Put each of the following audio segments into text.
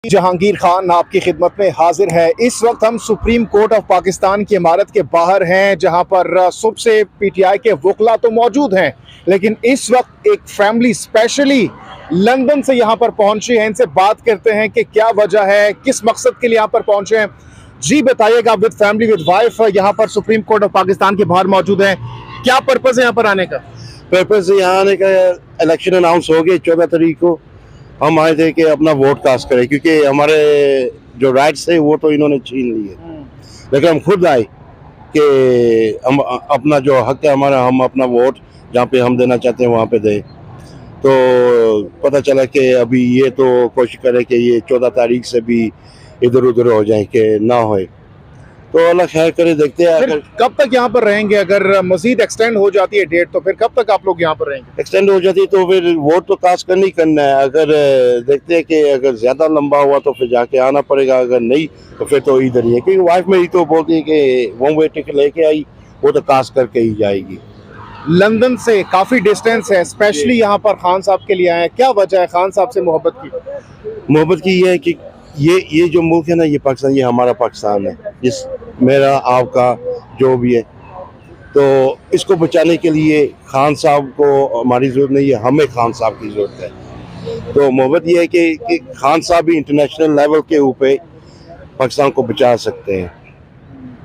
जहांगीर खान आपकी खिदमत में हाजिर है। इस वक्त हम सुप्रीम कोर्ट ऑफ पाकिस्तान की इमारत के बाहर हैं, जहां पर सुबह से पीटीआई के वकला तो मौजूद हैं, लेकिन इस वक्त एक फैमिली स्पेशली लंदन से यहां पर पहुंची है। इनसे बात करते हैं कि क्या वजह है, किस मकसद के लिए यहां पर पहुंचे हैं। जी बताइएगा। विद फैमिली, विद वाइफ यहां पर सुप्रीम कोर्ट ऑफ पाकिस्तान के बाहर मौजूद है। क्या पर्पज है यहाँ पर आने का? पर्पज यहाँ आने का, इलेक्शन अनाउंस हो गए 14 तारीख को। हम आए थे कि अपना वोट कास्ट करें, क्योंकि हमारे जो राइट्स थे वो तो इन्होंने छीन लिए। लेकिन हम खुद आए कि हम अपना जो हक है हमारा, हम अपना वोट जहाँ पे हम देना चाहते हैं वहाँ पे दें। तो पता चला कि अभी ये तो कोशिश करें कि ये 14 तारीख से भी इधर उधर हो जाए, कि ना होए। तो अल्लाह खैर करे, देखते हैं। फिर कब तक यहाँ पर रहेंगे? अगर मजीद एक्सटेंड हो जाती है डेट, तो फिर कब तक आप लोग यहाँ पर रहेंगे? एक्सटेंड हो जाती तो फिर वोट तो कास्ट करना ही करना है। अगर देखते हैं कि अगर ज्यादा लंबा हुआ तो फिर जाके आना पड़ेगा, अगर नहीं तो फिर तो इधर ही है। क्योंकि वाइफ मेरी तो बोलती है कि वन वे टिकट लेके आई, वो तो कास्ट करके ही जाएगी। लंदन से काफी डिस्टेंस है, स्पेशली यहाँ पर खान साहब के लिए आए हैं। क्या वजह है खान साहब से मोहब्बत की? मोहब्बत की ये है कि ये जो मुल्क है ना, ये पाकिस्तान, ये हमारा पाकिस्तान है, जिस मेरा आपका जो भी है। तो इसको बचाने के लिए खान साहब को हमारी जरूरत नहीं है, हमें खान साहब की जरूरत है। तो मोहब्बत ये है कि खान साहब भी इंटरनेशनल लेवल के ऊपर पाकिस्तान को बचा सकते हैं।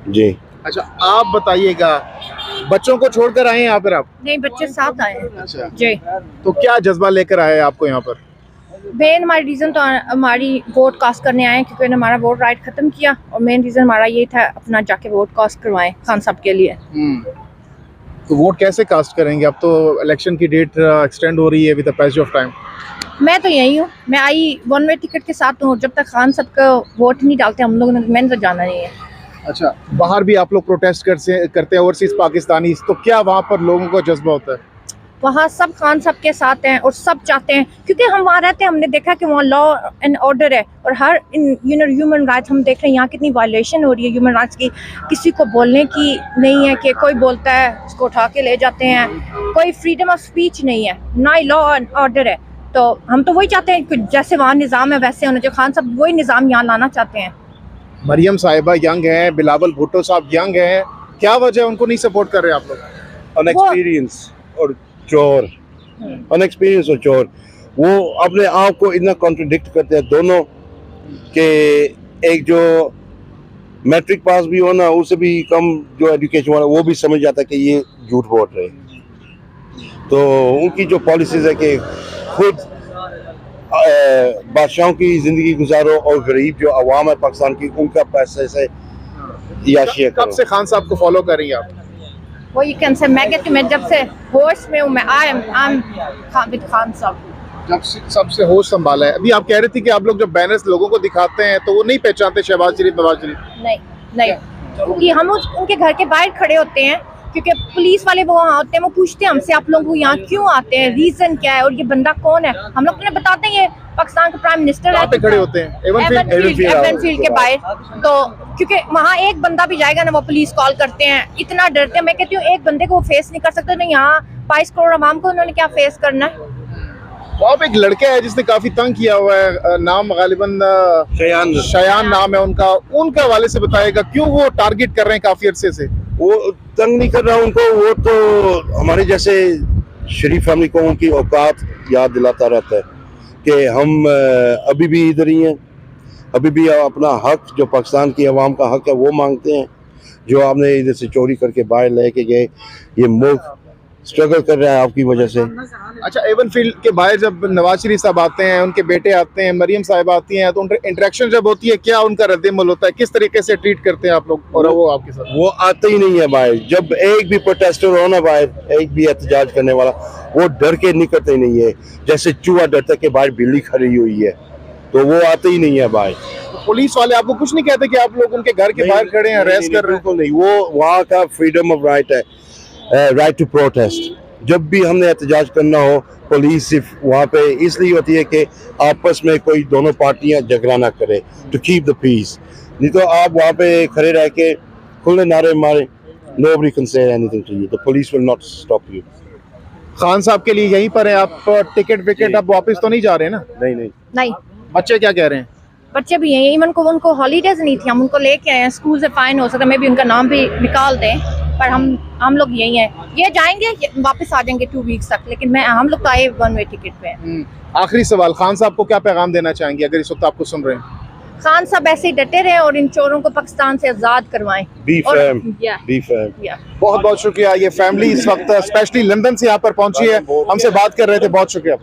जी अच्छा, आप बताइएगा, बच्चों को छोड़कर आए हैं यहाँ पर आप? नहीं, बच्चे साथ आए हैं। अच्छा जी। तो क्या जज्बा लेकर आए आपको यहाँ पर? मेन हमारी रीज़न तो हमारी वोट कास्ट करने आए हैं, क्योंकि उन्होंने हमारा वोट राइट ख़त्म किया, और मेन रीज़न हमारा ये था अपना जाके वोट कास्ट करवाएं खान साहब के लिए। तो वोट कैसे कास्ट करेंगे? अब तो इलेक्शन की डेट एक्सटेंड हो रही है with the passage of time. मैं तो यही हूँ, मैं आई वन वे टिकट के साथ हूँ। जब तक खान साहब का वोट नहीं डालते हम लोगों ने, मैंने तो जाना नहीं है। अच्छा, बाहर भी आप लोग प्रोटेस्ट करते हैं, ओवरसीज पाकिस्तानी, तो क्या वहाँ पर लोगों को जज्बा होता है? वहाँ सब खान साहब के साथ हैं और सब चाहते हैं, क्योंकि हम वहाँ रहते हैं, हमने देखा कि वहाँ लॉ एंड ऑर्डर है, और हर ह्यूमन राइट्स हम देख रहे हैं यहाँ कितनी वायलेशन हो रही है ह्यूमन राइट्स की। किसी को बोलने की नहीं है, कि कोई बोलता है उसको उठा के ले जाते हैं। कोई फ्रीडम ऑफ स्पीच नहीं है, ना ही लॉ एंड ऑर्डर है। तो हम तो वही चाहते हैं कि जैसे वहाँ निज़ाम है वैसे होना चाहिए। खान साहब वही निज़ाम यहाँ लाना चाहते हैं। मरियम साहिबा यंग हैं, बिलावल भुट्टो साहब यंग हैं, क्या वजह है उनको नहीं सपोर्ट कर रहे आप लोग? अनएक्सपीरियंस और चोर, अनएक्सपीरियंस और चोर, वो अपने आप को इतना कॉन्ट्रडिक्ट करते हैं दोनों, के एक जो मैट्रिक पास भी हो ना, उससे भी कम जो एजुकेशन वाला, वो भी समझ जाता है कि ये झूठ बोल रहे हैं। तो उनकी जो पॉलिसीज है कि खुद बादशाहों की जिंदगी गुजारो और गरीब जो अवाम है पाकिस्तान की, उनका पैसे से याशिया करो। कब से खान साहब को फॉलो कर रही हैं आप? वो यू कैन से, मैं जब से होश में हूँ, मैं आई एम विद खान साहब। जब से सबसे होश संभाला है। अभी आप कह रही थी कि आप लोग जब बैनर्स लोगों को दिखाते हैं तो वो नहीं पहचानते शहबाज शरीफ, नवाज शरीफ? नहीं, क्योंकि हम उनके घर के बाहर खड़े होते हैं, क्योंकि पुलिस वाले वो वहाँ होते हैं, वो पूछते हैं हमसे आप लोग यहाँ क्यों आते हैं, रीजन क्या है, और ये बंदा कौन है। हम लोग उन्हें बताते हैं ये पाकिस्तान का प्राइम मिनिस्टर है। पे खड़े होते हैं एवनफील्ड के बाहर। तो क्योंकि वहाँ एक बंदा भी जाएगा ना, वो पुलिस कॉल करते हैं, इतना डरते हैं। मैं कहती हूँ एक बंदे को वो फेस नहीं कर सकते, नहीं यहाँ 22 करोड़ अवाम को उन्होंने क्या फेस करना है। आप एक लड़का है जिसने काफी तंग किया हुआ है, नाम गालिबन शयान नाम है उनका हवाले से बताएगा, क्यों वो टारगेट कर रहे हैं काफी अरसे से? वो तंग नहीं कर रहा उनको, वो तो हमारे जैसे शरीफ फैमिली को उनकी औकात याद दिलाता रहता है कि हम अभी भी इधर ही हैं, अभी भी अपना हक जो पाकिस्तान की अवाम का हक है वो मांगते हैं। जो आपने इधर से चोरी करके बाहर लेके गए, ये मुल्क स्ट्रगल कर रहा है आपकी वजह से। अच्छा, एवनफील्ड के बाहर जब नवाज शरीफ साहब आते हैं, उनके बेटे आते हैं, मरियम साहिबा आती हैं, तो उनका इंटरेक्शन जब होती है, क्या उनका रद्द-ए-अमल होता है? किस तरीके से ट्रीट करते हैं आप लोग और वो आपके साथ? वो आते ही नहीं है बाहर। जब एक भी प्रोटेस्टर हो ना बाहर, एक भी एहतजाज करने वाला, वो डर के निकलते ही नहीं है, जैसे चूहा डरता है कि बाहर बिल्ली खड़ी हुई है, तो वो आते ही नहीं है बाहर। तो पुलिस वाले आपको कुछ नहीं कहते कि आप लोग उनके घर के बाहर खड़े हैं, अरेस्ट कर रहे हैं? बिल्कुल नहीं, वो वहाँ का फ्रीडम ऑफ राइट है, राइट टू प्रोटेस्ट। जब भी हमने एहतजाज करना हो, पुलिस सिर्फ वहाँ पे इसलिए होती है कि आपस में कोई दोनों पार्टियां झगड़ा ना करे, टू कीप द पीस। नहीं तो आप वहाँ पे खड़े रह के खुले नारे मारे, nobody can say anything to you, the police will not stop you। Khan साहब के लिए यहीं पर है आप? टिकट विकेट अब वापस तो नहीं जा रहे ना? नहीं। नहीं, बच्चे क्या कह रहे हैं? बच्चे भी हैं, इवन को उनको हॉलीडेज नहीं थी, हम उनको लेके आए हैं, स्कूल से फाइन हो सकता है, मैं भी उनका नाम भी निकाल दें, पर हम लोग यही हैं, ये जाएंगे ये वापस आ जाएंगे 2 वीक्स तक, लेकिन हम लोग तो आए 1 वे टिकट पे हैं। आखिरी सवाल, खान साहब को क्या पैगाम देना चाहेंगे अगर इस वक्त आपको सुन रहे हैं? खान साहब ऐसे ही डटे रहे और इन चोरों को पाकिस्तान से आज़ाद करवाएं। बी और- फैम, Yeah, बी फैम। yeah. बहुत बहुत शुक्रिया। ये फैमिली इस वक्त स्पेशली लंदन से यहाँ पर पहुंची है, हमसे बात कर रहे थे, बहुत शुक्रिया।